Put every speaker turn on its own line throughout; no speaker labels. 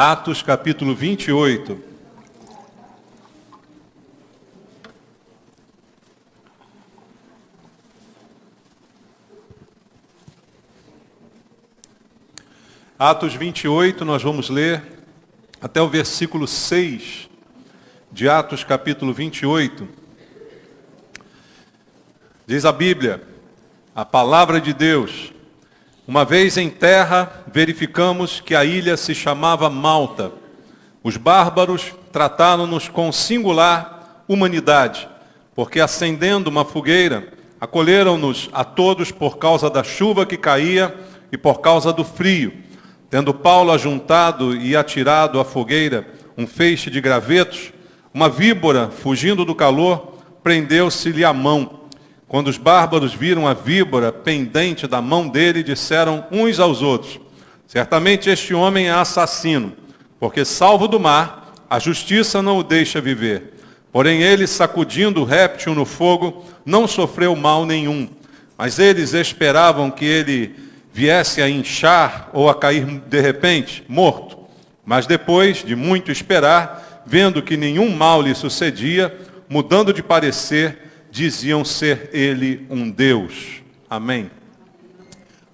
Atos capítulo 28. Atos 28, nós vamos ler até o versículo 6 de Atos capítulo 28. Diz a Bíblia, a palavra de Deus: uma vez em terra, verificamos que a ilha se chamava Malta. Os bárbaros trataram-nos com singular humanidade, porque acendendo uma fogueira, acolheram-nos a todos por causa da chuva que caía e por causa do frio. Tendo Paulo ajuntado e atirado à fogueira um feixe de gravetos, uma víbora, fugindo do calor, prendeu-se-lhe a mão. Quando os bárbaros viram a víbora pendente da mão dele, disseram uns aos outros: certamente este homem é assassino, porque salvo do mar, a justiça não o deixa viver. Porém ele, sacudindo o réptil no fogo, não sofreu mal nenhum. Mas eles esperavam que ele viesse a inchar ou a cair de repente, morto. Mas depois de muito esperar, vendo que nenhum mal lhe sucedia, mudando de parecer, diziam ser ele um Deus. Amém.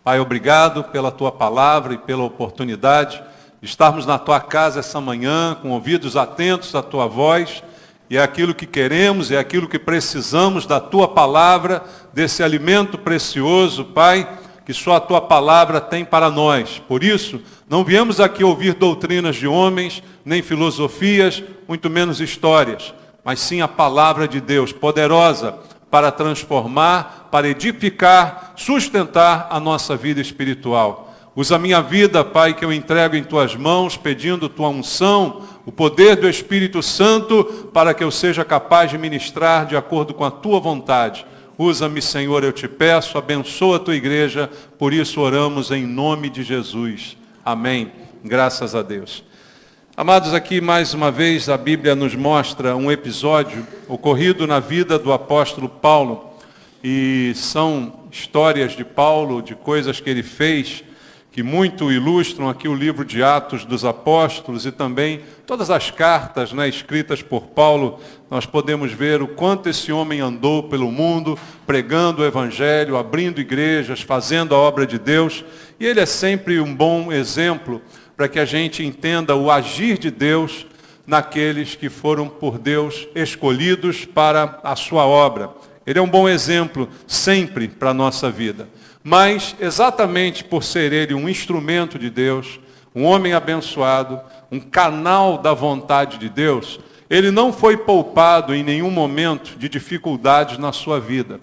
Pai, obrigado pela tua palavra e pela oportunidade de estarmos na tua casa essa manhã, com ouvidos atentos à tua voz, e é aquilo que queremos, é aquilo que precisamos da tua palavra, desse alimento precioso, Pai, que só a tua palavra tem para nós. Por isso, não viemos aqui ouvir doutrinas de homens, nem filosofias, muito menos histórias, mas sim a palavra de Deus, poderosa para transformar, para edificar, sustentar a nossa vida espiritual. Usa a minha vida, Pai, que eu entrego em tuas mãos, pedindo tua unção, o poder do Espírito Santo, para que eu seja capaz de ministrar de acordo com a tua vontade. Usa-me, Senhor, eu te peço, abençoa a tua igreja, por isso oramos em nome de Jesus. Amém. Graças a Deus. Amados, aqui mais uma vez a Bíblia nos mostra um episódio ocorrido na vida do apóstolo Paulo, e são histórias de Paulo, de coisas que ele fez, que muito ilustram aqui o livro de Atos dos Apóstolos e também todas as cartas, escritas por Paulo. Nós podemos ver o quanto esse homem andou pelo mundo, pregando o Evangelho, abrindo igrejas, fazendo a obra de Deus. E ele é sempre um bom exemplo para que a gente entenda o agir de Deus naqueles que foram por Deus escolhidos para a sua obra. Ele é um bom exemplo sempre para a nossa vida. Mas, exatamente por ser ele um instrumento de Deus, um homem abençoado, um canal da vontade de Deus, ele não foi poupado em nenhum momento de dificuldades na sua vida.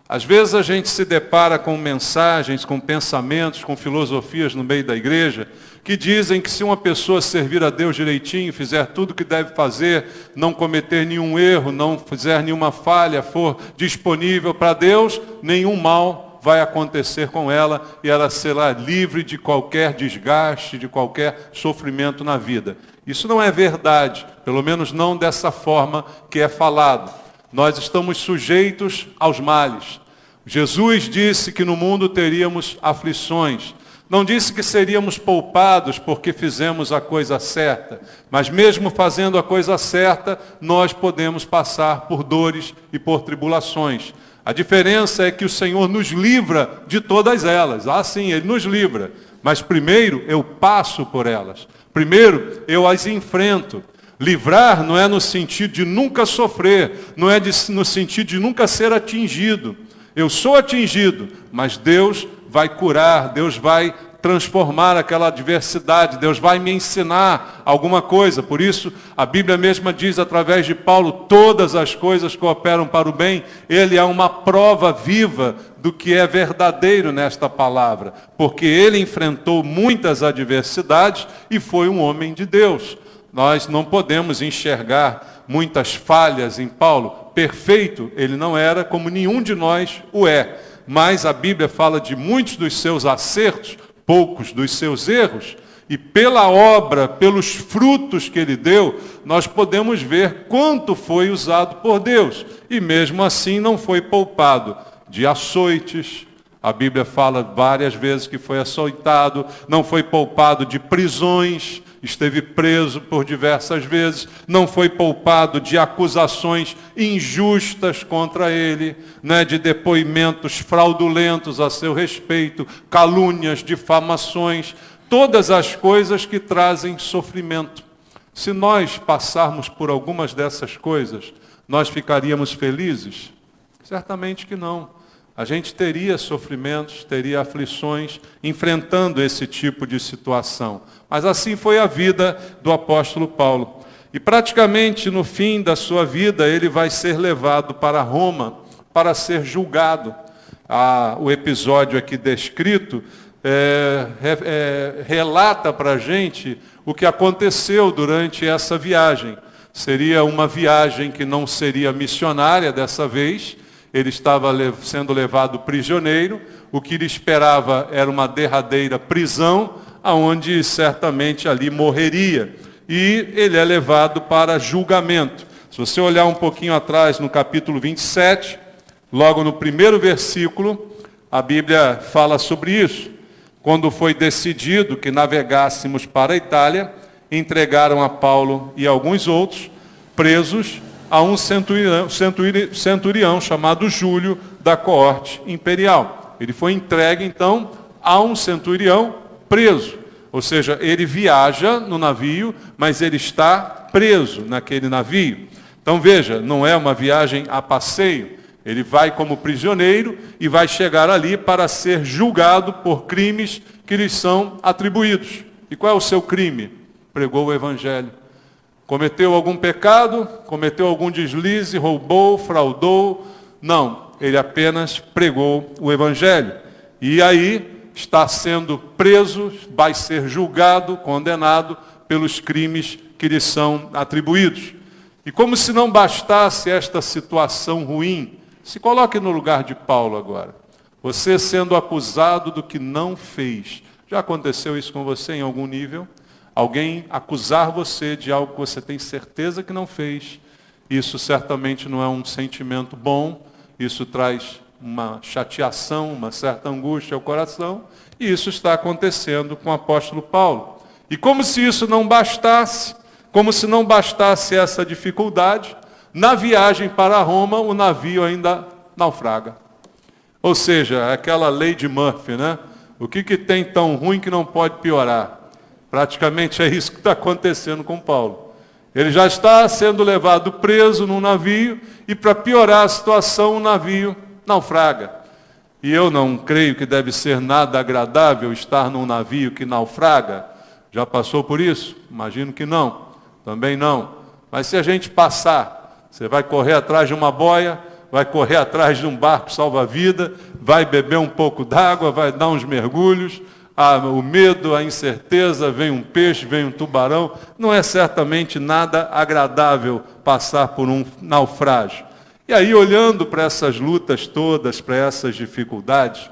Às vezes a gente se depara com mensagens, com pensamentos, com filosofias no meio da igreja, que dizem que se uma pessoa servir a Deus direitinho, fizer tudo o que deve fazer, não cometer nenhum erro, não fizer nenhuma falha, for disponível para Deus, nenhum mal vai acontecer com ela e ela será livre de qualquer desgaste, de qualquer sofrimento na vida. Isso não é verdade, pelo menos não dessa forma que é falado. Nós estamos sujeitos aos males. Jesus disse que no mundo teríamos aflições. Não disse que seríamos poupados porque fizemos a coisa certa, mas mesmo fazendo a coisa certa, nós podemos passar por dores e por tribulações. A diferença é que o Senhor nos livra de todas elas. Ah, sim, Ele nos livra. Mas primeiro eu passo por elas. Primeiro eu as enfrento. Livrar não é no sentido de nunca sofrer, não é no sentido de nunca ser atingido. Eu sou atingido, mas Deus vai curar, Deus vai transformar aquela adversidade, Deus vai me ensinar alguma coisa. Por isso, a Bíblia mesma diz através de Paulo, todas as coisas cooperam para o bem. Ele é uma prova viva do que é verdadeiro nesta palavra, porque ele enfrentou muitas adversidades e foi um homem de Deus. Nós não podemos enxergar muitas falhas em Paulo. Perfeito ele não era, como nenhum de nós o é. Mas a Bíblia fala de muitos dos seus acertos, poucos dos seus erros, e pela obra, pelos frutos que ele deu, nós podemos ver quanto foi usado por Deus. E mesmo assim não foi poupado de açoites. A Bíblia fala várias vezes que foi açoitado, não foi poupado de prisões. esteve preso por diversas vezes, não foi poupado de acusações injustas contra ele, né, de depoimentos fraudulentos a seu respeito, calúnias, difamações, todas as coisas que trazem sofrimento. Se nós passarmos por algumas dessas coisas, nós ficaríamos felizes? Certamente que não. A gente teria sofrimentos, teria aflições, enfrentando esse tipo de situação. Mas assim foi a vida do apóstolo Paulo. E praticamente no fim da sua vida, ele vai ser levado para Roma, para ser julgado. O episódio aqui descrito relata para a gente o que aconteceu durante essa viagem. Seria uma viagem que não seria missionária dessa vez. Ele estava sendo levado prisioneiro, o que lhe esperava era uma derradeira prisão, aonde certamente ali morreria. E ele é levado para julgamento. Se você olhar um pouquinho atrás, no capítulo 27, logo no primeiro versículo, a Bíblia fala sobre isso. Quando foi decidido que navegássemos para a Itália, entregaram a Paulo e alguns outros presos a um centurião chamado Júlio, da coorte imperial. Ele foi entregue, então, a um centurião preso. Ou seja, ele viaja no navio, mas ele está preso naquele navio. Então, veja, não é uma viagem a passeio. Ele vai como prisioneiro e vai chegar ali para ser julgado por crimes que lhes são atribuídos. E qual é o seu crime? Pregou o Evangelho. Cometeu algum pecado? Cometeu algum deslize? Roubou? Fraudou? Não, ele apenas pregou o Evangelho. E aí está sendo preso, vai ser julgado, condenado pelos crimes que lhe são atribuídos. E como se não bastasse esta situação ruim, se coloque no lugar de Paulo agora. Você sendo acusado do que não fez. Já aconteceu isso com você em algum nível? Alguém acusar você de algo que você tem certeza que não fez, isso certamente não é um sentimento bom, isso traz uma chateação, uma certa angústia ao coração, e isso está acontecendo com o apóstolo Paulo. E como se isso não bastasse, como se não bastasse essa dificuldade, na viagem para Roma, o navio ainda naufraga. Ou seja, aquela lei de Murphy, né? O que tem tão ruim que não pode piorar? Praticamente é isso que está acontecendo com Paulo. Ele já está sendo levado preso num navio e, para piorar a situação, o navio naufraga. E eu não creio que deve ser nada agradável estar num navio que naufraga. Já passou por isso? Imagino que não. Também não. Mas se a gente passar, você vai correr atrás de uma boia, vai correr atrás de um barco salva-vida, vai beber um pouco d'água, vai dar uns mergulhos. O medo, a incerteza, vem um peixe, vem um tubarão. Não é certamente nada agradável passar por um naufrágio. E aí, olhando para essas lutas todas, para essas dificuldades,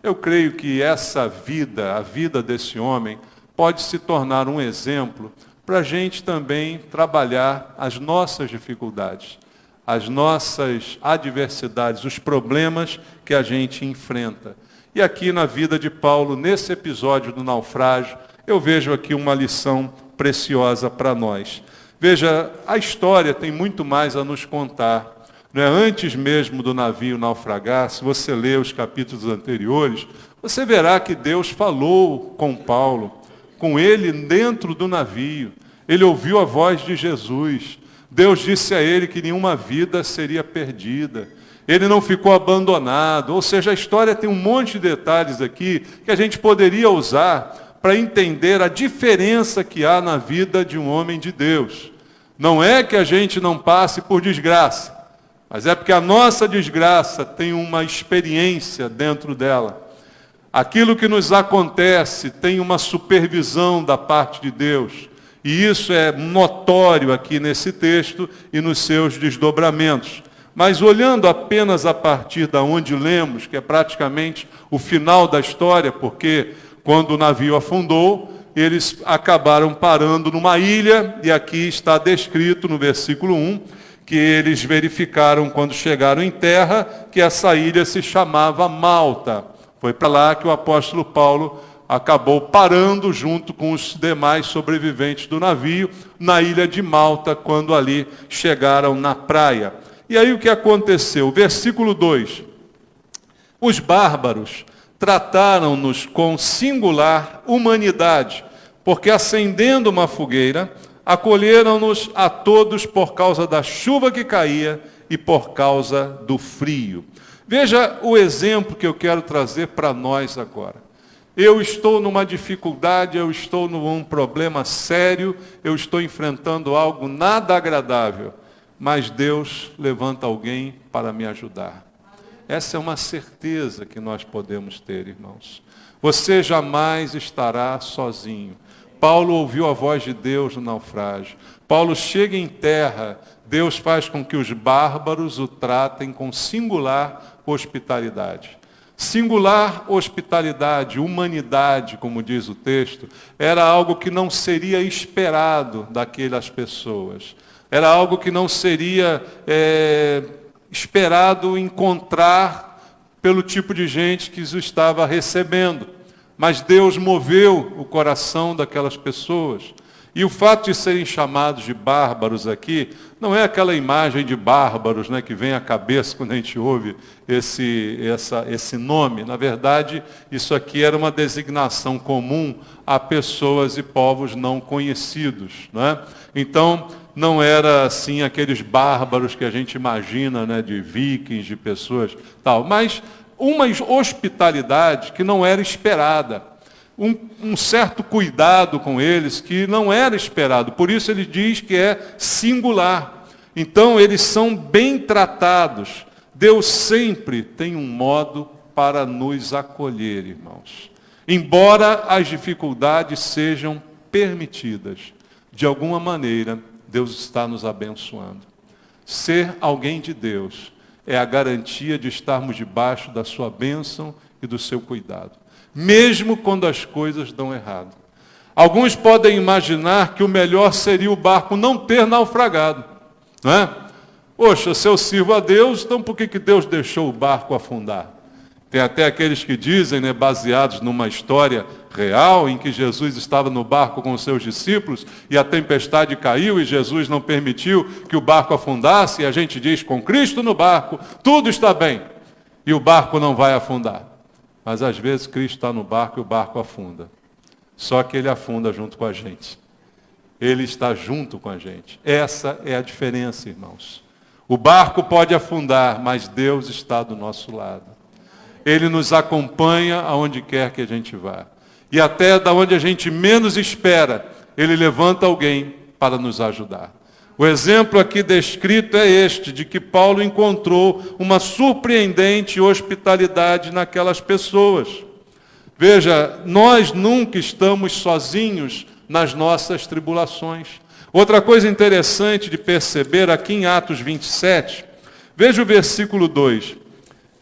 eu creio que essa vida, a vida desse homem, pode se tornar um exemplo para a gente também trabalhar as nossas dificuldades, as nossas adversidades, os problemas que a gente enfrenta. E aqui na vida de Paulo, nesse episódio do naufrágio, eu vejo aqui uma lição preciosa para nós. Veja, a história tem muito mais a nos contar. Não é? Antes mesmo do navio naufragar, se você ler os capítulos anteriores, você verá que Deus falou com Paulo, com ele dentro do navio. Ele ouviu a voz de Jesus. Deus disse a ele que nenhuma vida seria perdida. Ele não ficou abandonado. Ou seja, a história tem um monte de detalhes aqui que a gente poderia usar para entender a diferença que há na vida de um homem de Deus. Não é que a gente não passe por desgraça, mas é porque a nossa desgraça tem uma experiência dentro dela. Aquilo que nos acontece tem uma supervisão da parte de Deus. E isso é notório aqui nesse texto e nos seus desdobramentos. Mas olhando apenas a partir da onde lemos, que é praticamente o final da história, porque quando o navio afundou, eles acabaram parando numa ilha, e aqui está descrito no versículo 1, que eles verificaram quando chegaram em terra, que essa ilha se chamava Malta. Foi para lá que o apóstolo Paulo acabou parando junto com os demais sobreviventes do navio na ilha de Malta, quando ali chegaram na praia. E aí o que aconteceu? Versículo 2. Os bárbaros trataram-nos com singular humanidade, porque acendendo uma fogueira, acolheram-nos a todos por causa da chuva que caía e por causa do frio. Veja o exemplo que eu quero trazer para nós agora. Eu estou numa dificuldade, eu estou num problema sério, eu estou enfrentando algo nada agradável, mas Deus levanta alguém para me ajudar. Essa é uma certeza que nós podemos ter, irmãos. Você jamais estará sozinho. Paulo ouviu a voz de Deus no naufrágio. Paulo chega em terra, Deus faz com que os bárbaros o tratem com singular hospitalidade. Singular hospitalidade, humanidade, como diz o texto, era algo que não seria esperado daquelas pessoas. Era algo que não seria esperado encontrar pelo tipo de gente que os estava recebendo. Mas Deus moveu o coração daquelas pessoas. E o fato de serem chamados de bárbaros aqui, não é aquela imagem de bárbaros, né, que vem à cabeça quando a gente ouve esse nome. Na verdade, isso aqui era uma designação comum a pessoas e povos não conhecidos, né? Então, não era assim aqueles bárbaros que a gente imagina, né, de vikings, de pessoas tal, mas uma hospitalidade que não era esperada. Um certo cuidado com eles que não era esperado. Por isso ele diz que é singular. Então eles são bem tratados. Deus sempre tem um modo para nos acolher, irmãos. Embora as dificuldades sejam permitidas, de alguma maneira Deus está nos abençoando. Ser alguém de Deus é a garantia de estarmos debaixo da sua bênção e do seu cuidado. Mesmo quando as coisas dão errado. Alguns podem imaginar que o melhor seria o barco não ter naufragado. Não é? Poxa, se eu sirvo a Deus, então por que Deus deixou o barco afundar? Tem até aqueles que dizem, né, baseados numa história real, em que Jesus estava no barco com os seus discípulos, e a tempestade caiu, e Jesus não permitiu que o barco afundasse, e a gente diz, com Cristo no barco, tudo está bem, e o barco não vai afundar. Mas às vezes Cristo está no barco e o barco afunda. Só que ele afunda junto com a gente. Ele está junto com a gente. Essa é a diferença, irmãos. O barco pode afundar, mas Deus está do nosso lado. Ele nos acompanha aonde quer que a gente vá. E até da onde a gente menos espera, Ele levanta alguém para nos ajudar. O exemplo aqui descrito é este, de que Paulo encontrou uma surpreendente hospitalidade naquelas pessoas. Veja, nós nunca estamos sozinhos nas nossas tribulações. Outra coisa interessante de perceber aqui em Atos 27, veja o versículo 2.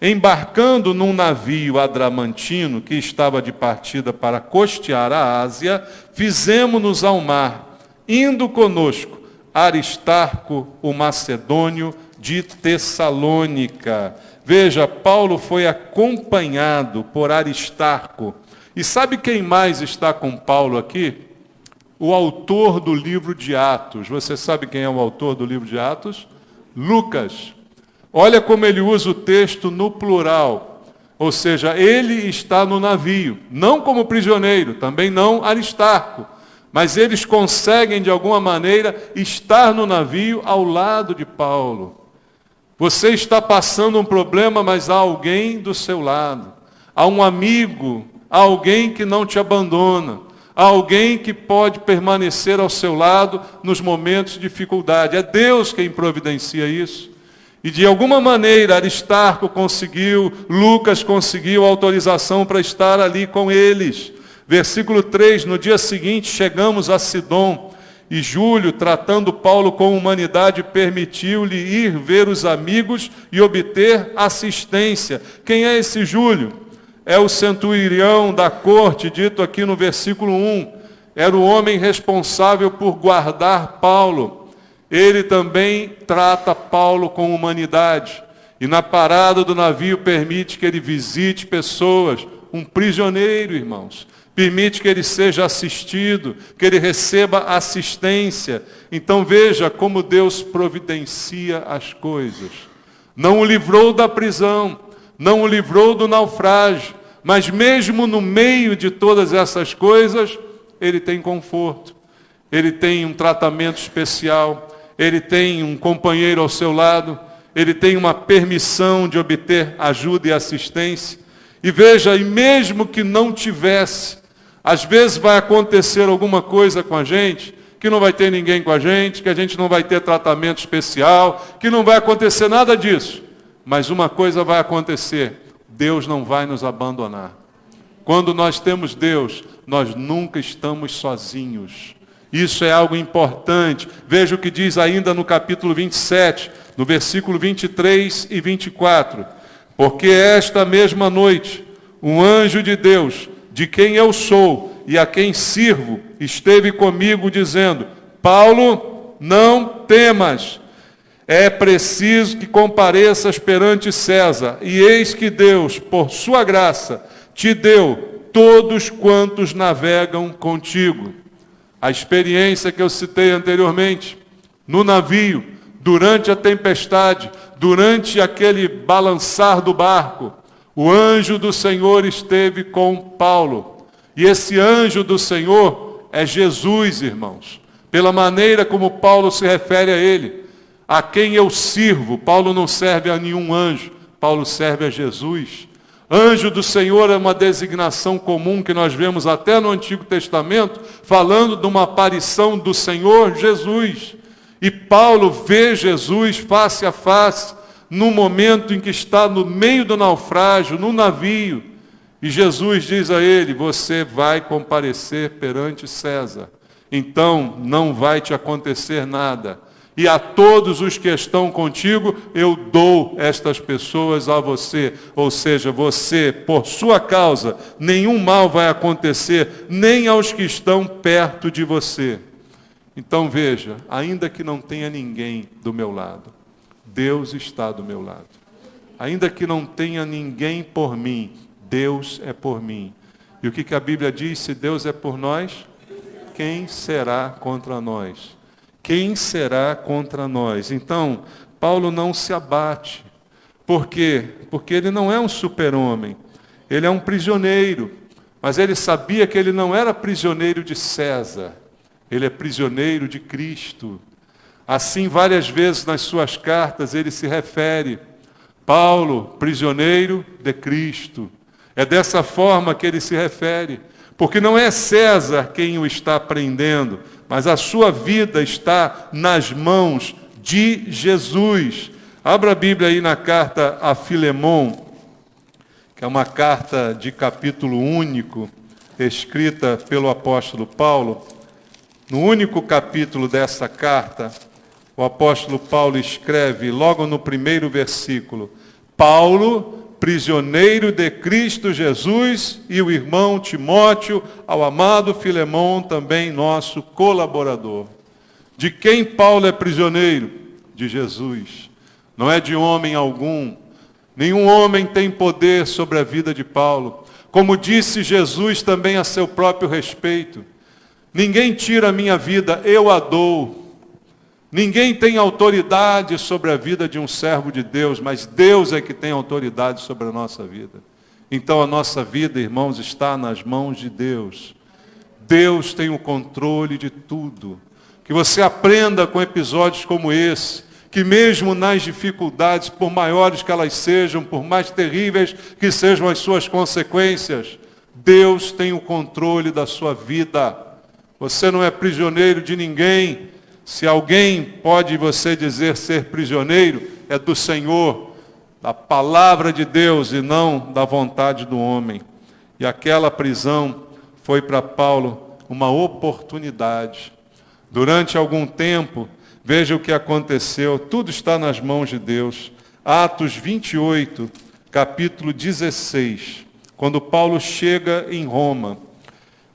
Embarcando num navio adramantino que estava de partida para costear a Ásia, fizemo-nos ao mar, indo conosco Aristarco, o macedônio de Tessalônica. Veja, Paulo foi acompanhado por Aristarco. E sabe quem mais está com Paulo aqui? O autor do livro de Atos. Você sabe quem é o autor do livro de Atos? Lucas. Olha como ele usa o texto no plural. Ou seja, ele está no navio, não como prisioneiro, também não Aristarco. Mas eles conseguem, de alguma maneira, estar no navio ao lado de Paulo. Você está passando um problema, mas há alguém do seu lado. Há um amigo, há alguém que não te abandona. Há alguém que pode permanecer ao seu lado nos momentos de dificuldade. É Deus quem providencia isso. E de alguma maneira Aristarco conseguiu, Lucas conseguiu autorização para estar ali com eles. Versículo 3, no dia seguinte chegamos a Sidom, e Júlio, tratando Paulo com humanidade, permitiu-lhe ir ver os amigos e obter assistência. Quem é esse Júlio? É o centurião da corte, dito aqui no versículo 1. Era o homem responsável por guardar Paulo. Ele também trata Paulo com humanidade. E na parada do navio permite que ele visite pessoas, um prisioneiro, irmãos. permite que ele seja assistido, que ele receba assistência. Então veja como Deus providencia as coisas. Não o livrou da prisão, não o livrou do naufrágio, mas mesmo no meio de todas essas coisas, ele tem conforto, ele tem um tratamento especial, ele tem um companheiro ao seu lado, ele tem uma permissão de obter ajuda e assistência. E veja, e mesmo que não tivesse, às vezes vai acontecer alguma coisa com a gente, que não vai ter ninguém com a gente, que a gente não vai ter tratamento especial, que não vai acontecer nada disso. Mas uma coisa vai acontecer, Deus não vai nos abandonar. Quando nós temos Deus, nós nunca estamos sozinhos. Isso é algo importante. Veja o que diz ainda no capítulo 27, no versículo 23 e 24. Porque esta mesma noite, um anjo de Deus, de quem eu sou e a quem sirvo, esteve comigo dizendo: Paulo, não temas. É preciso que compareças perante César, e eis que Deus, por sua graça, te deu todos quantos navegam contigo. A experiência que eu citei anteriormente, no navio, durante a tempestade, durante aquele balançar do barco, o anjo do Senhor esteve com Paulo. E esse anjo do Senhor é Jesus, irmãos. Pela maneira como Paulo se refere a ele. A quem eu sirvo. Paulo não serve a nenhum anjo. Paulo serve a Jesus. Anjo do Senhor é uma designação comum que nós vemos até no Antigo Testamento, falando de uma aparição do Senhor Jesus. E Paulo vê Jesus face a face, no momento em que está no meio do naufrágio, no navio. E Jesus diz a ele: você vai comparecer perante César. Então não vai te acontecer nada. E a todos os que estão contigo, eu dou estas pessoas a você. Ou seja, você, por sua causa, nenhum mal vai acontecer, nem aos que estão perto de você. Então veja, ainda que não tenha ninguém do meu lado, Deus está do meu lado. Ainda que não tenha ninguém por mim, Deus é por mim. E o que a Bíblia diz? Se Deus é por nós, quem será contra nós? Quem será contra nós? Então, Paulo não se abate. Por quê? Porque ele não é um super-homem. Ele é um prisioneiro. Mas ele sabia que ele não era prisioneiro de César. Ele é prisioneiro de Cristo. Assim, várias vezes nas suas cartas, ele se refere: Paulo, prisioneiro de Cristo. É dessa forma que ele se refere. Porque não é César quem o está prendendo, mas a sua vida está nas mãos de Jesus. Abra a Bíblia aí na carta a Filemon, que é uma carta de capítulo único, escrita pelo apóstolo Paulo. No único capítulo dessa carta, o apóstolo Paulo escreve, logo no primeiro versículo: Paulo, prisioneiro de Cristo Jesus, e o irmão Timóteo, ao amado Filemon, também nosso colaborador. De quem Paulo é prisioneiro? De Jesus. Não é de homem algum. Nenhum homem tem poder sobre a vida de Paulo. Como disse Jesus também a seu próprio respeito: ninguém tira a minha vida, eu a dou. Ninguém tem autoridade sobre a vida de um servo de Deus, mas Deus é que tem autoridade sobre a nossa vida. Então a nossa vida, irmãos, está nas mãos de Deus. Deus tem o controle de tudo. Que você aprenda com episódios como esse, que mesmo nas dificuldades, por maiores que elas sejam, por mais terríveis que sejam as suas consequências, Deus tem o controle da sua vida. Você não é prisioneiro de ninguém. Se alguém pode você dizer ser prisioneiro, é do Senhor, da palavra de Deus e não da vontade do homem. E aquela prisão foi para Paulo uma oportunidade. Durante algum tempo, veja o que aconteceu, tudo está nas mãos de Deus. Atos 28, capítulo 16, quando Paulo chega em Roma.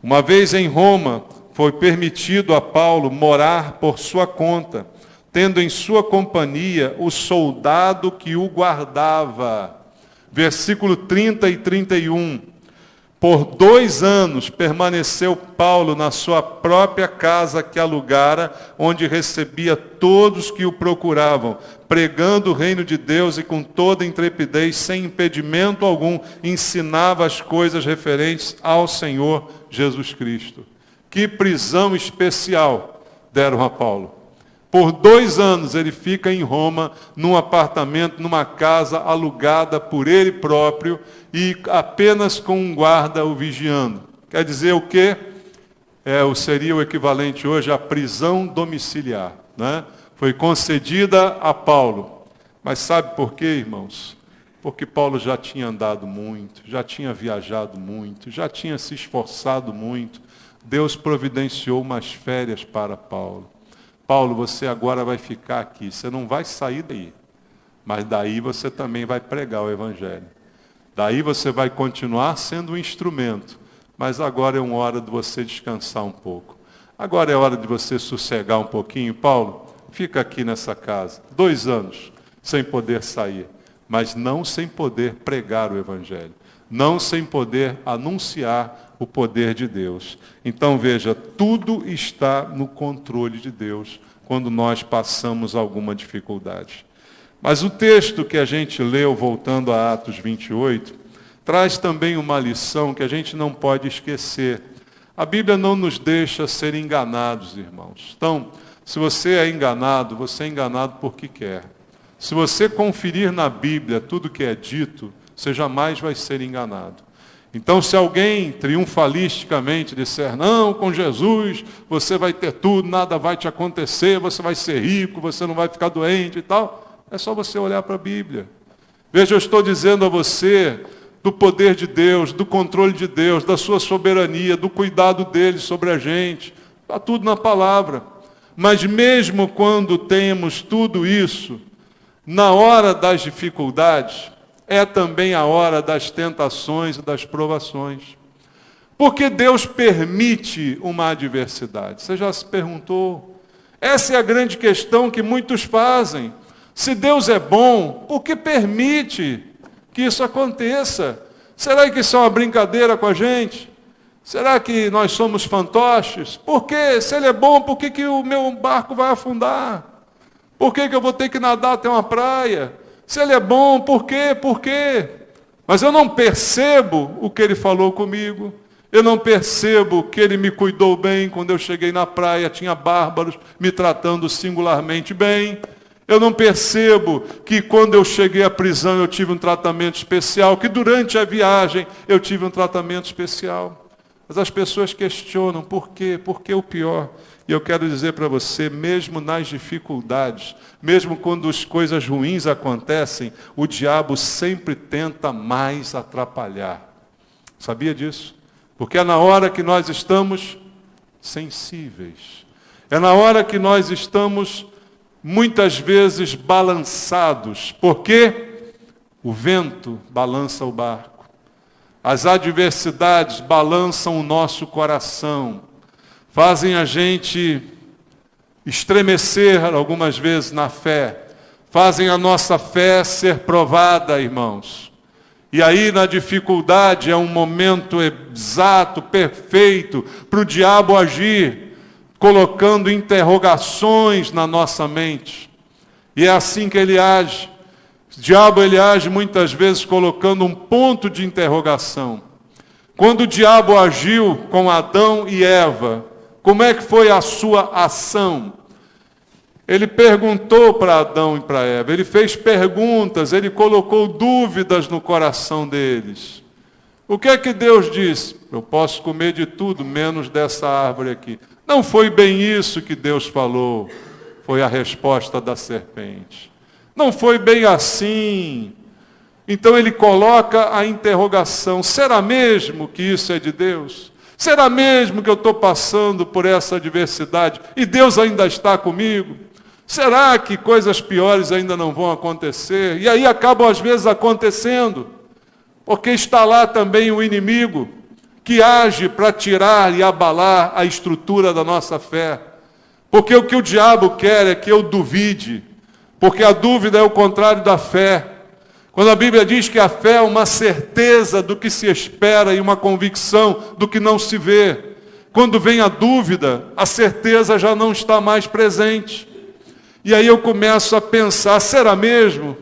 Uma vez em Roma, foi permitido a Paulo morar por sua conta, tendo em sua companhia o soldado que o guardava. Versículo 30 e 31. Por 2 anos permaneceu Paulo na sua própria casa que alugara, onde recebia todos que o procuravam, pregando o reino de Deus e com toda intrepidez, sem impedimento algum, ensinava as coisas referentes ao Senhor Jesus Cristo. Que prisão especial deram a Paulo. Por 2 anos ele fica em Roma, num apartamento, numa casa alugada por ele próprio e apenas com um guarda o vigiando. Quer dizer o quê? Seria o equivalente hoje à prisão domiciliar, né? Foi concedida a Paulo. Mas sabe por quê, irmãos? Porque Paulo já tinha andado muito, já tinha viajado muito, já tinha se esforçado muito. Deus providenciou umas férias para Paulo. Paulo, você agora vai ficar aqui, você não vai sair daí, mas daí você também vai pregar o Evangelho. Daí você vai continuar sendo um instrumento, mas agora é uma hora de você descansar um pouco. Agora é hora de você sossegar um pouquinho. Paulo, fica aqui nessa casa, 2 anos, sem poder sair, mas não sem poder pregar o Evangelho, não sem poder anunciar o poder de Deus. Então veja, tudo está no controle de Deus quando nós passamos alguma dificuldade. Mas o texto que a gente leu, voltando a Atos 28, traz também uma lição que a gente não pode esquecer. A Bíblia não nos deixa ser enganados, irmãos. Então, se você é enganado porque quer. Se você conferir na Bíblia tudo que é dito, você jamais vai ser enganado. Então, se alguém triunfalisticamente disser, não, com Jesus você vai ter tudo, nada vai te acontecer, você vai ser rico, você não vai ficar doente e tal, é só você olhar para a Bíblia. Veja, eu estou dizendo a você do poder de Deus, do controle de Deus, da sua soberania, do cuidado dele sobre a gente. Está tudo na palavra. Mas mesmo quando temos tudo isso, na hora das dificuldades, é também a hora das tentações e das provações. Porque Deus permite uma adversidade. Você já se perguntou? Essa é a grande questão que muitos fazem. Se Deus é bom, por que permite que isso aconteça? Será que isso é uma brincadeira com a gente? Será que nós somos fantoches? Por quê? Se Ele é bom, por que o meu barco vai afundar? Por que eu vou ter que nadar até uma praia? Se Ele é bom, por quê? Por quê? Mas eu não percebo o que Ele falou comigo. Eu não percebo que Ele me cuidou bem quando eu cheguei na praia, tinha bárbaros me tratando singularmente bem. Eu não percebo que quando eu cheguei à prisão eu tive um tratamento especial, que durante a viagem eu tive um tratamento especial. Mas as pessoas questionam, por quê? Por que o pior? E eu quero dizer para você, mesmo nas dificuldades, mesmo quando as coisas ruins acontecem, o diabo sempre tenta mais atrapalhar. Sabia disso? Porque é na hora que nós estamos sensíveis. É na hora que nós estamos, muitas vezes, balançados. Porque o vento balança o barco. As adversidades balançam o nosso coração. Fazem a gente estremecer algumas vezes na fé. Fazem a nossa fé ser provada, irmãos. E aí na dificuldade é um momento exato, perfeito, para o diabo agir, colocando interrogações na nossa mente. E é assim que ele age. O diabo ele age muitas vezes colocando um ponto de interrogação. Quando o diabo agiu com Adão e Eva, como é que foi a sua ação? Ele perguntou para Adão e para Eva, ele fez perguntas, ele colocou dúvidas no coração deles. O que é que Deus disse? Eu posso comer de tudo, menos dessa árvore aqui. Não foi bem isso que Deus falou, foi a resposta da serpente. Não foi bem assim. Então ele coloca a interrogação, será mesmo que isso é de Deus? Será mesmo que eu estou passando por essa adversidade e Deus ainda está comigo? Será que coisas piores ainda não vão acontecer? E aí acabam às vezes acontecendo, porque está lá também o inimigo, que age para tirar e abalar a estrutura da nossa fé. Porque o que o diabo quer é que eu duvide, porque a dúvida é o contrário da fé. Quando a Bíblia diz que a fé é uma certeza do que se espera e uma convicção do que não se vê. Quando vem a dúvida, a certeza já não está mais presente. E aí eu começo a pensar, será mesmo?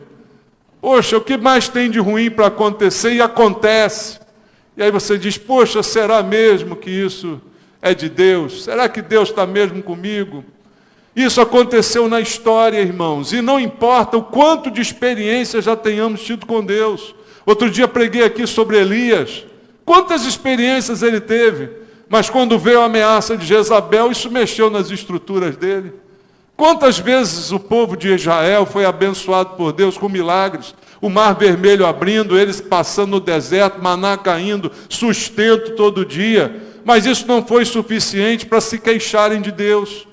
Poxa, o que mais tem de ruim para acontecer? E acontece. E aí você diz, poxa, será mesmo que isso é de Deus? Será que Deus está mesmo comigo? Isso aconteceu na história, irmãos, e não importa o quanto de experiência já tenhamos tido com Deus. Outro dia preguei aqui sobre Elias. Quantas experiências ele teve, mas quando veio a ameaça de Jezabel, isso mexeu nas estruturas dele. Quantas vezes o povo de Israel foi abençoado por Deus com milagres, o mar vermelho abrindo, eles passando no deserto, maná caindo, sustento todo dia, mas isso não foi suficiente para se queixarem de Deus.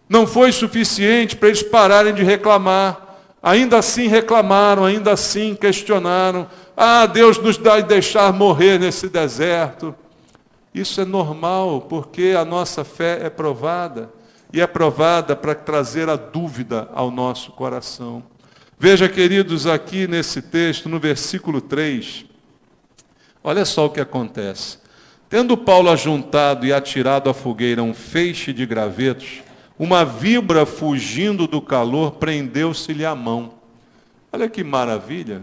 Não foi suficiente para eles pararem de reclamar. Ainda assim reclamaram, ainda assim questionaram. Ah, Deus nos dá e deixar morrer nesse deserto. Isso é normal, porque a nossa fé é provada. E é provada para trazer a dúvida ao nosso coração. Veja, queridos, aqui nesse texto, no versículo 3, olha só o que acontece. Tendo Paulo ajuntado e atirado à fogueira um feixe de gravetos, uma víbora fugindo do calor prendeu-se-lhe a mão. Olha que maravilha.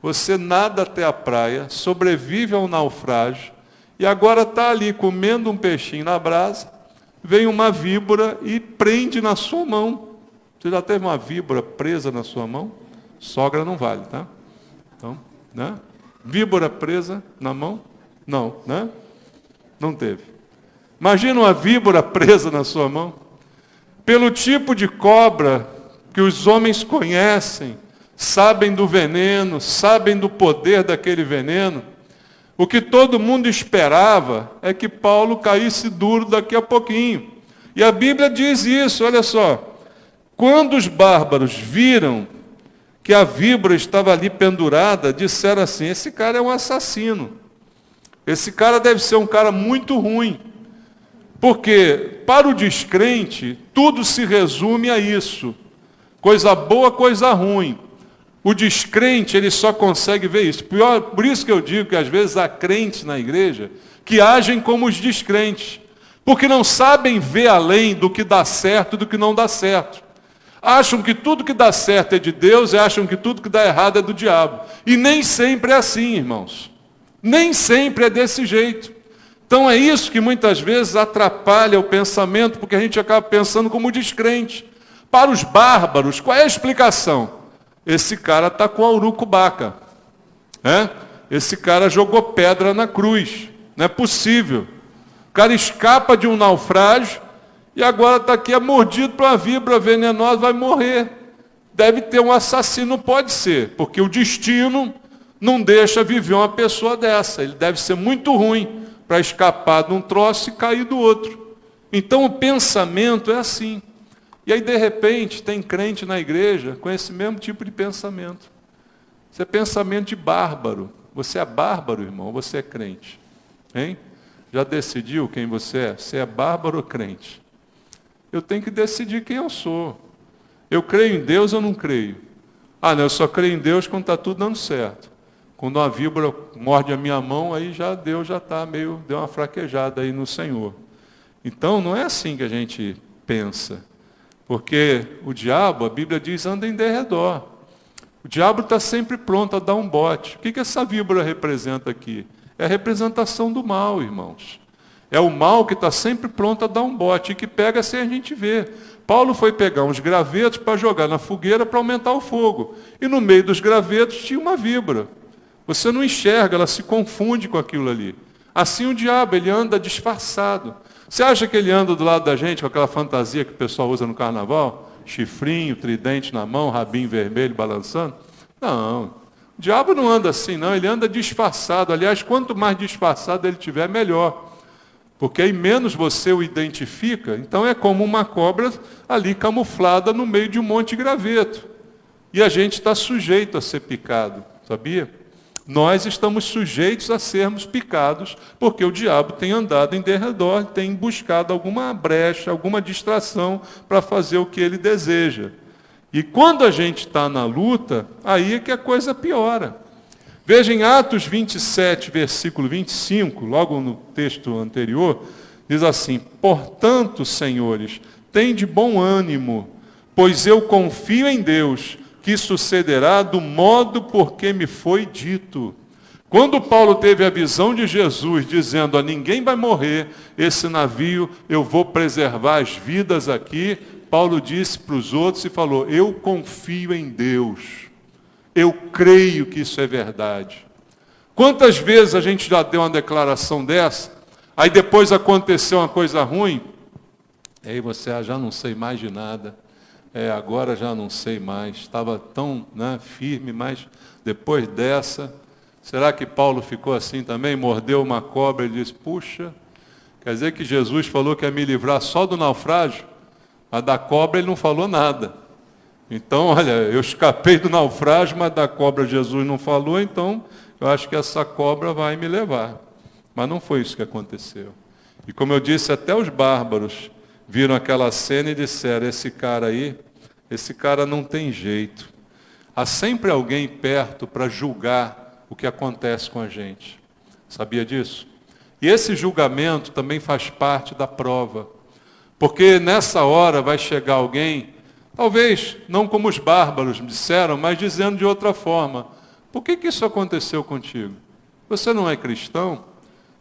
Você nada até a praia, sobrevive ao naufrágio, e agora está ali comendo um peixinho na brasa, vem uma víbora e prende na sua mão. Você já teve uma víbora presa na sua mão? Sogra não vale, tá? Então, né? Víbora presa na mão? Não, né? Não teve. Imagina uma víbora presa na sua mão. Pelo tipo de cobra que os homens conhecem, sabem do veneno, sabem do poder daquele veneno, o que todo mundo esperava é que Paulo caísse duro daqui a pouquinho. E a Bíblia diz isso, olha só. Quando os bárbaros viram que a víbora estava ali pendurada, disseram assim, esse cara é um assassino. Esse cara deve ser um cara muito ruim. Porque, para o descrente, tudo se resume a isso. Coisa boa, coisa ruim. O descrente, ele só consegue ver isso. Por isso que eu digo que, às vezes, há crentes na igreja que agem como os descrentes. Porque não sabem ver além do que dá certo e do que não dá certo. Acham que tudo que dá certo é de Deus e acham que tudo que dá errado é do diabo. E nem sempre é assim, irmãos. Nem sempre é desse jeito. Então é isso que muitas vezes atrapalha o pensamento, porque a gente acaba pensando como descrente. Para os bárbaros, qual é a explicação? Esse cara está com a urucubaca. Esse cara jogou pedra na cruz. Não é possível. O cara escapa de um naufrágio e agora está aqui mordido por uma víbora venenosa, vai morrer. Deve ter um assassino, pode ser, porque o destino não deixa viver uma pessoa dessa. Ele deve ser muito ruim para escapar de um troço e cair do outro. Então o pensamento é assim. E aí, de repente, tem crente na igreja com esse mesmo tipo de pensamento. Isso é pensamento de bárbaro. Você é bárbaro, irmão, ou você é crente? Hein? Já decidiu quem você é? Você é bárbaro ou crente? Eu tenho que decidir quem eu sou. Eu creio em Deus ou não creio? Ah, não, eu só creio em Deus quando está tudo dando certo. Quando uma víbora morde a minha mão, aí já Deus já está meio, deu uma fraquejada aí no Senhor. Então, não é assim que a gente pensa. Porque o diabo, a Bíblia diz, anda em derredor. O diabo está sempre pronto a dar um bote. O que essa víbora representa aqui? É a representação do mal, irmãos. É o mal que está sempre pronto a dar um bote e que pega sem a gente ver. Paulo foi pegar uns gravetos para jogar na fogueira para aumentar o fogo. E no meio dos gravetos tinha uma víbora. Você não enxerga, ela se confunde com aquilo ali. Assim o diabo, ele anda disfarçado. Você acha que ele anda do lado da gente com aquela fantasia que o pessoal usa no carnaval? Chifrinho, tridente na mão, rabinho vermelho balançando? Não. O diabo não anda assim, não. Ele anda disfarçado. Aliás, quanto mais disfarçado ele tiver, melhor. Porque aí menos você o identifica. Então é como uma cobra ali camuflada no meio de um monte de graveto. E a gente está sujeito a ser picado, sabia? Nós estamos sujeitos a sermos picados, porque o diabo tem andado em derredor, tem buscado alguma brecha, alguma distração para fazer o que ele deseja. E quando a gente está na luta, aí é que a coisa piora. Veja em Atos 27, versículo 25, logo no texto anterior, diz assim: portanto, senhores, tende bom ânimo, pois eu confio em Deus, que sucederá do modo por que me foi dito. Quando Paulo teve a visão de Jesus, dizendo: ninguém vai morrer, esse navio, eu vou preservar as vidas aqui, Paulo disse para os outros e falou: eu confio em Deus, eu creio que isso é verdade. Quantas vezes a gente já deu uma declaração dessa, aí depois aconteceu uma coisa ruim, aí você, já não sei mais de nada, agora já não sei mais, estava tão firme, mas depois dessa, será que Paulo ficou assim também? Mordeu uma cobra e disse: puxa, quer dizer que Jesus falou que ia me livrar só do naufrágio, mas da cobra ele não falou nada. Então, olha, eu escapei do naufrágio, mas da cobra Jesus não falou, então eu acho que essa cobra vai me levar. Mas não foi isso que aconteceu. E como eu disse, até os bárbaros viram aquela cena e disseram: esse cara aí, esse cara não tem jeito. Há sempre alguém perto para julgar o que acontece com a gente. Sabia disso? E esse julgamento também faz parte da prova. Porque nessa hora vai chegar alguém, talvez não como os bárbaros disseram, mas dizendo de outra forma: por que isso aconteceu contigo? Você não é cristão?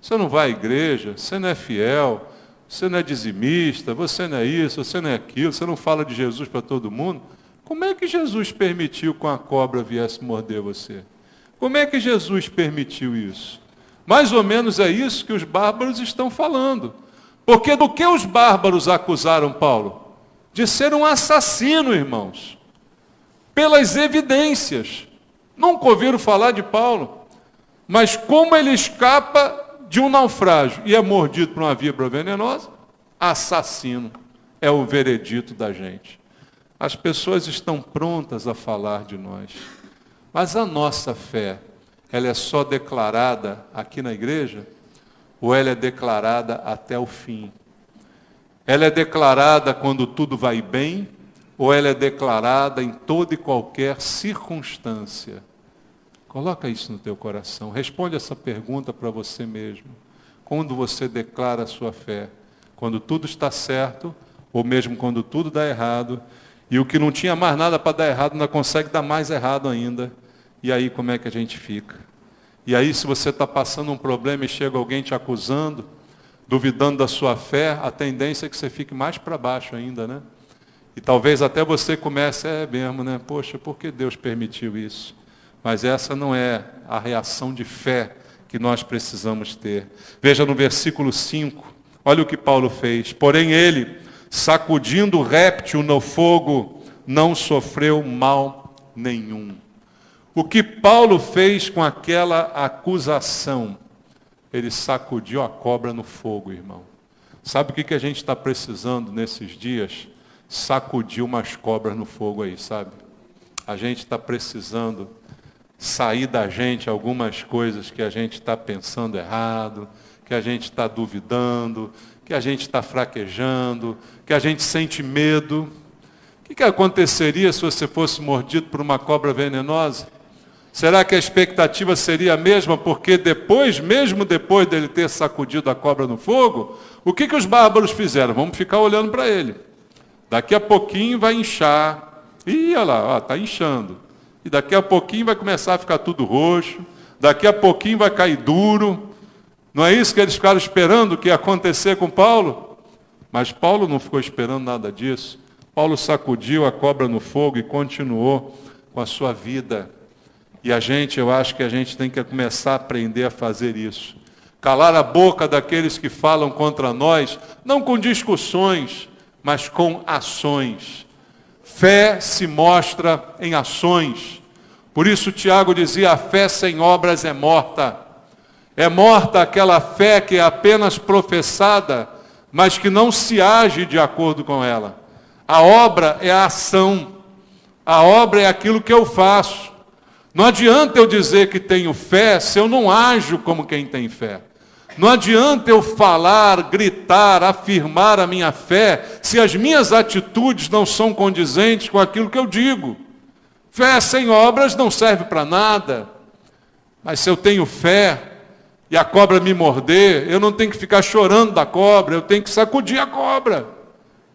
Você não vai à igreja? Você não é fiel? Você não é dizimista? Você não é isso? Você não é aquilo? Você não fala de Jesus para todo mundo? Como é que Jesus permitiu que uma cobra viesse morder você? Como é que Jesus permitiu isso? Mais ou menos é isso que os bárbaros estão falando. Porque do que os bárbaros acusaram Paulo? De ser um assassino, irmãos. Pelas evidências. Nunca ouviram falar de Paulo. Mas como ele escapa de um naufrágio e é mordido por uma víbora venenosa, assassino é o veredito da gente. As pessoas estão prontas a falar de nós. Mas a nossa fé, ela é só declarada aqui na igreja? Ou ela é declarada até o fim? Ela é declarada quando tudo vai bem? Ou ela é declarada em toda e qualquer circunstância? Coloca isso no teu coração. Responde essa pergunta para você mesmo. Quando você declara a sua fé? Quando tudo está certo? Ou mesmo quando tudo dá errado? E o que não tinha mais nada para dar errado, ainda consegue dar mais errado ainda. E aí como é que a gente fica? E aí, se você está passando um problema e chega alguém te acusando, duvidando da sua fé, a tendência é que você fique mais para baixo ainda, né? E talvez até você comece, mesmo, né? Poxa, por que Deus permitiu isso? Mas essa não é a reação de fé que nós precisamos ter. Veja no versículo 5, olha o que Paulo fez. Porém ele, sacudindo o réptil no fogo, não sofreu mal nenhum. O que Paulo fez com aquela acusação? Ele sacudiu a cobra no fogo, irmão. Sabe o que a gente está precisando nesses dias? Sacudir umas cobras no fogo aí, sabe? A gente está precisando sair da gente algumas coisas que a gente está pensando errado, que a gente está duvidando, que a gente está fraquejando, que a gente sente medo. O que aconteceria se você fosse mordido por uma cobra venenosa? Será que a expectativa seria a mesma? Porque mesmo depois dele ter sacudido a cobra no fogo, o que os bárbaros fizeram? Vamos ficar olhando para ele. Daqui a pouquinho vai inchar. Ih, olha lá, está inchando. E daqui a pouquinho vai começar a ficar tudo roxo. Daqui a pouquinho vai cair duro. Não é isso que eles ficaram esperando que ia acontecer com Paulo? Mas Paulo não ficou esperando nada disso. Paulo sacudiu a cobra no fogo e continuou com a sua vida. E eu acho que a gente tem que começar a aprender a fazer isso. Calar a boca daqueles que falam contra nós, não com discussões, mas com ações. Fé se mostra em ações. Por isso Tiago dizia: a fé sem obras é morta. É morta aquela fé que é apenas professada, mas que não se age de acordo com ela. A obra é a ação. A obra é aquilo que eu faço. Não adianta eu dizer que tenho fé se eu não ajo como quem tem fé. Não adianta eu falar, gritar, afirmar a minha fé, se as minhas atitudes não são condizentes com aquilo que eu digo. Fé sem obras não serve para nada. Mas se eu tenho fé e a cobra me morder, eu não tenho que ficar chorando da cobra, eu tenho que sacudir a cobra.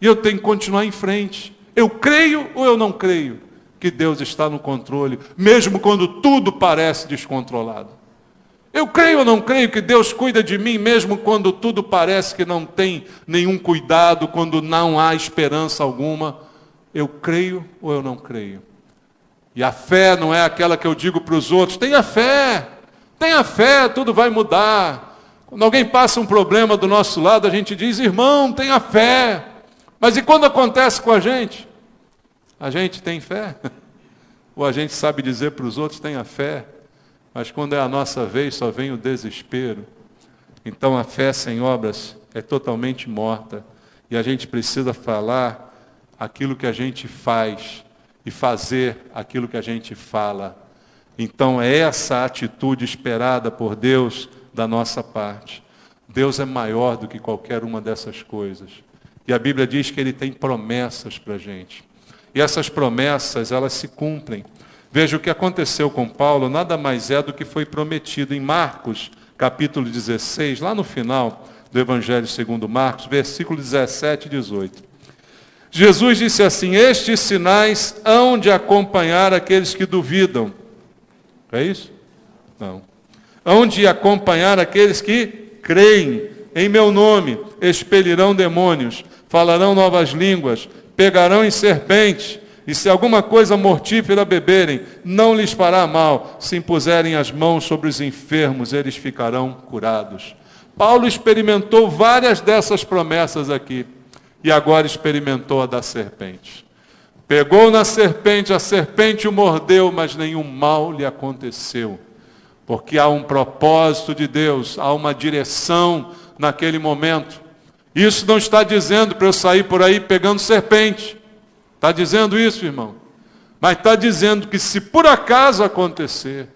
E eu tenho que continuar em frente. Eu creio ou eu não creio que Deus está no controle, mesmo quando tudo parece descontrolado? Eu creio ou não creio que Deus cuida de mim, mesmo quando tudo parece que não tem nenhum cuidado, quando não há esperança alguma? Eu creio ou eu não creio? E a fé não é aquela que eu digo para os outros: tenha fé, tudo vai mudar. Quando alguém passa um problema do nosso lado, a gente diz: irmão, tenha fé. Mas e quando acontece com a gente? A gente tem fé? Ou a gente sabe dizer para os outros: tenha fé, mas quando é a nossa vez só vem o desespero? Então a fé sem obras é totalmente morta. E a gente precisa falar aquilo que a gente faz e fazer aquilo que a gente fala. Então é essa atitude esperada por Deus da nossa parte. Deus é maior do que qualquer uma dessas coisas. E a Bíblia diz que Ele tem promessas para a gente. E essas promessas, elas se cumprem. Veja, o que aconteceu com Paulo nada mais é do que foi prometido em Marcos, capítulo 16, lá no final do Evangelho segundo Marcos, versículo 17 e 18. Jesus disse assim: estes sinais hão de acompanhar aqueles que duvidam. É isso? Não. Hão de acompanhar aqueles que creem em meu nome, expelirão demônios, falarão novas línguas, pegarão em serpentes, e se alguma coisa mortífera beberem, não lhes fará mal. Se impuserem as mãos sobre os enfermos, eles ficarão curados. Paulo experimentou várias dessas promessas aqui, e agora experimentou a da serpente. Pegou na serpente, a serpente o mordeu, mas nenhum mal lhe aconteceu. Porque há um propósito de Deus, há uma direção naquele momento. Isso não está dizendo para eu sair por aí pegando serpente. Está dizendo isso, irmão? Mas está dizendo que se por acaso acontecer,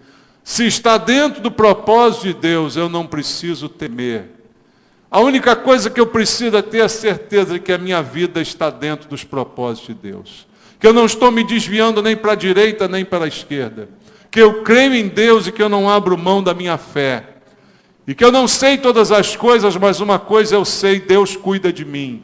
se está dentro do propósito de Deus, eu não preciso temer. A única coisa que eu preciso é ter a certeza de que a minha vida está dentro dos propósitos de Deus. Que eu não estou me desviando nem para a direita nem para a esquerda. Que eu creio em Deus e que eu não abro mão da minha fé. E que eu não sei todas as coisas, mas uma coisa eu sei: Deus cuida de mim.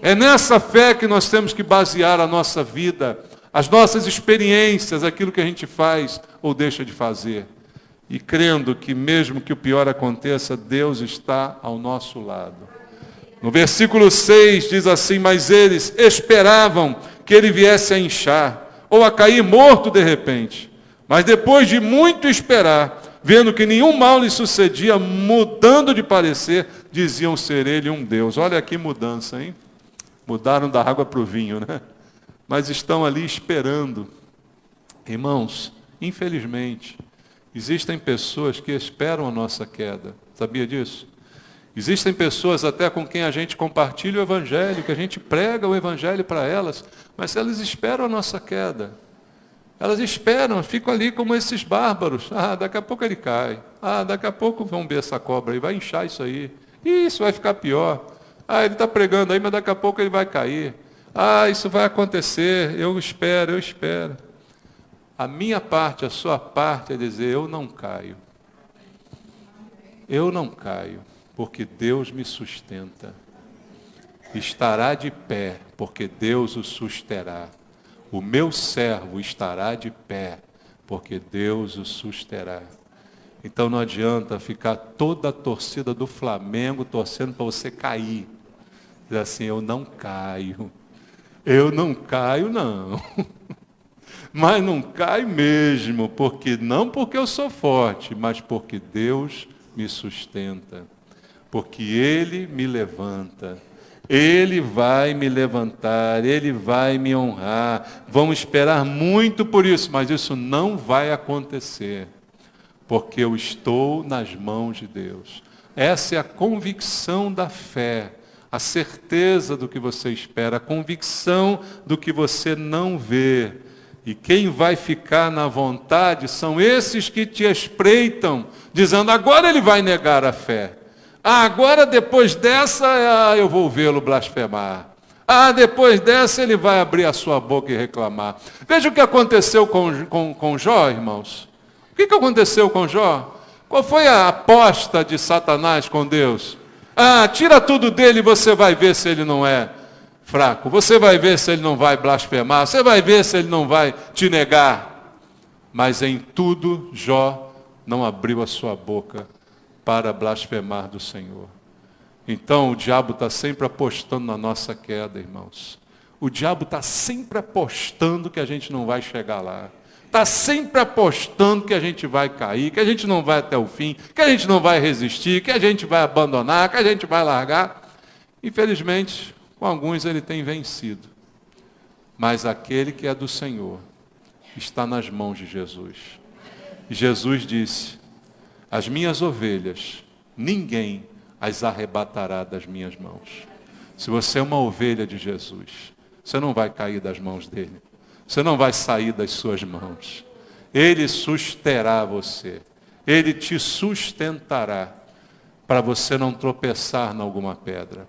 É nessa fé que nós temos que basear a nossa vida, as nossas experiências, aquilo que a gente faz ou deixa de fazer. E crendo que mesmo que o pior aconteça, Deus está ao nosso lado. No versículo 6 diz assim: mas eles esperavam que ele viesse a inchar, ou a cair morto de repente. Mas depois de muito esperar, vendo que nenhum mal lhe sucedia, mudando de parecer, diziam ser ele um Deus. Olha que mudança, hein? Mudaram da água para o vinho, né? Mas estão ali esperando. Irmãos, infelizmente, existem pessoas que esperam a nossa queda. Sabia disso? Existem pessoas até com quem a gente compartilha o Evangelho, que a gente prega o Evangelho para elas, mas elas esperam a nossa queda. Elas esperam, ficam ali como esses bárbaros. Ah, daqui a pouco ele cai. Ah, daqui a pouco vão ver essa cobra e vai inchar isso aí. Isso vai ficar pior. Ah, ele está pregando aí, mas daqui a pouco ele vai cair. Ah, isso vai acontecer. Eu espero. A minha parte, a sua parte é dizer: eu não caio. Eu não caio, porque Deus me sustenta. Estará de pé, porque Deus o susterá. O meu servo estará de pé, porque Deus o susterá. Então não adianta ficar toda a torcida do Flamengo torcendo para você cair. Diz assim: eu não caio. Eu não caio, não. Mas não caio mesmo, porque eu sou forte, mas porque Deus me sustenta. Porque Ele me levanta. Ele vai me levantar, Ele vai me honrar. Vamos esperar muito por isso, mas isso não vai acontecer, porque eu estou nas mãos de Deus. Essa é a convicção da fé, a certeza do que você espera, a convicção do que você não vê. E quem vai ficar na vontade são esses que te espreitam, dizendo, agora ele vai negar a fé. Agora depois dessa eu vou vê-lo blasfemar. Depois dessa ele vai abrir a sua boca e reclamar. Veja o que aconteceu com Jó, irmãos. O que aconteceu com Jó? Qual foi a aposta de Satanás com Deus? Tira tudo dele e você vai ver se ele não é fraco. Você vai ver se ele não vai blasfemar. Você vai ver se ele não vai te negar. Mas em tudo, Jó não abriu a sua boca para blasfemar do Senhor. Então, o diabo está sempre apostando na nossa queda, irmãos. O diabo está sempre apostando que a gente não vai chegar lá. Está sempre apostando que a gente vai cair, que a gente não vai até o fim, que a gente não vai resistir, que a gente vai abandonar, que a gente vai largar. Infelizmente, com alguns ele tem vencido. Mas aquele que é do Senhor está nas mãos de Jesus. E Jesus disse, as minhas ovelhas, ninguém as arrebatará das minhas mãos. Se você é uma ovelha de Jesus, você não vai cair das mãos dele. Você não vai sair das suas mãos. Ele susterá você. Ele te sustentará para você não tropeçar em alguma pedra.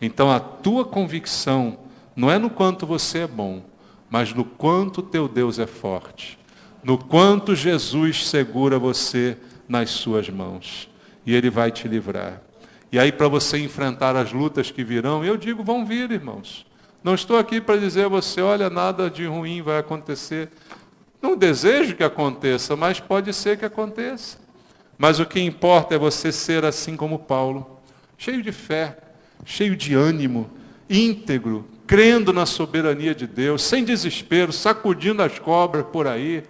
Então a tua convicção não é no quanto você é bom, mas no quanto teu Deus é forte. No quanto Jesus segura você nas suas mãos. E Ele vai te livrar. E aí para você enfrentar as lutas que virão, eu digo, vão vir, irmãos. Não estou aqui para dizer a você, olha, nada de ruim vai acontecer. Não desejo que aconteça, mas pode ser que aconteça. Mas o que importa é você ser assim como Paulo, cheio de fé, cheio de ânimo, íntegro, crendo na soberania de Deus, sem desespero, sacudindo as cobras por aí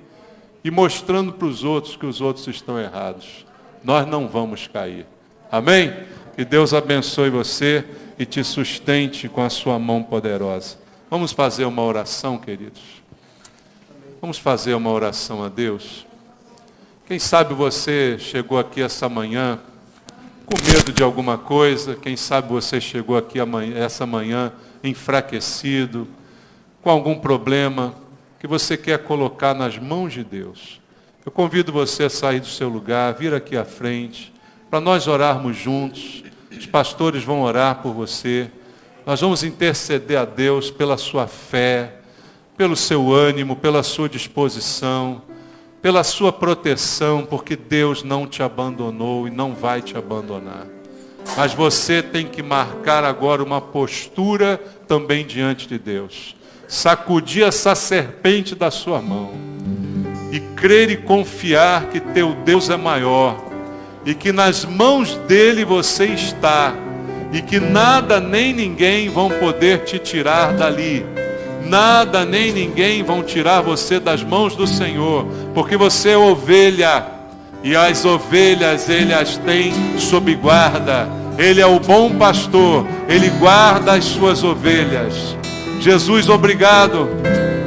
e mostrando para os outros que os outros estão errados. Nós não vamos cair. Amém? Que Deus abençoe você e te sustente com a sua mão poderosa. Vamos fazer uma oração, queridos? Vamos fazer uma oração a Deus? Quem sabe você chegou aqui essa manhã com medo de alguma coisa, quem sabe você chegou aqui essa manhã enfraquecido, com algum problema que você quer colocar nas mãos de Deus. Eu convido você a sair do seu lugar, vir aqui à frente, para nós orarmos juntos. Os pastores vão orar por você. Nós vamos interceder a Deus pela sua fé, pelo seu ânimo, pela sua disposição, pela sua proteção, porque Deus não te abandonou e não vai te abandonar. Mas você tem que marcar agora uma postura também diante de Deus. Sacudir essa serpente da sua mão e crer e confiar que teu Deus é maior e que nas mãos dele você está e que nada nem ninguém vão poder te tirar dali. Nada nem ninguém vão tirar você das mãos do Senhor, porque você é ovelha, e as ovelhas Ele as tem sob guarda. Ele é o bom pastor, Ele guarda as suas ovelhas. Jesus, obrigado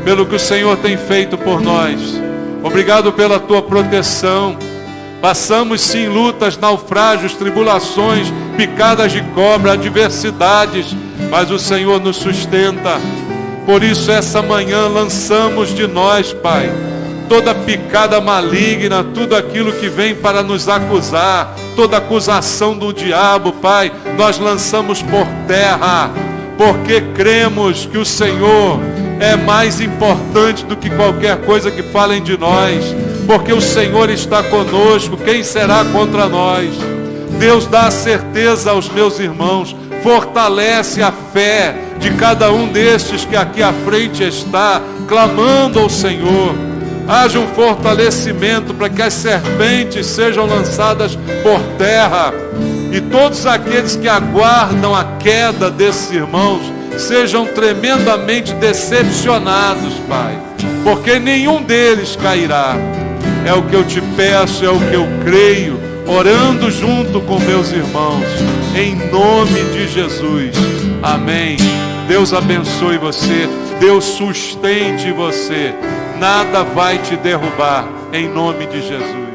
pelo que o Senhor tem feito por nós. Obrigado pela tua proteção. Passamos sim lutas, naufrágios, tribulações, picadas de cobra, adversidades, mas o Senhor nos sustenta. Por isso essa manhã lançamos de nós, Pai, toda picada maligna, tudo aquilo que vem para nos acusar, toda acusação do diabo, Pai, nós lançamos por terra, porque cremos que o Senhor é mais importante do que qualquer coisa que falem de nós, porque o Senhor está conosco, quem será contra nós? Deus dá a certeza aos meus irmãos, fortalece a fé de cada um destes que aqui à frente está, clamando ao Senhor. Haja um fortalecimento para que as serpentes sejam lançadas por terra, e todos aqueles que aguardam a queda desses irmãos sejam tremendamente decepcionados, Pai, porque nenhum deles cairá. É o que eu te peço, é o que eu creio, orando junto com meus irmãos, em nome de Jesus. Amém. Deus abençoe você, Deus sustente você, nada vai te derrubar, em nome de Jesus.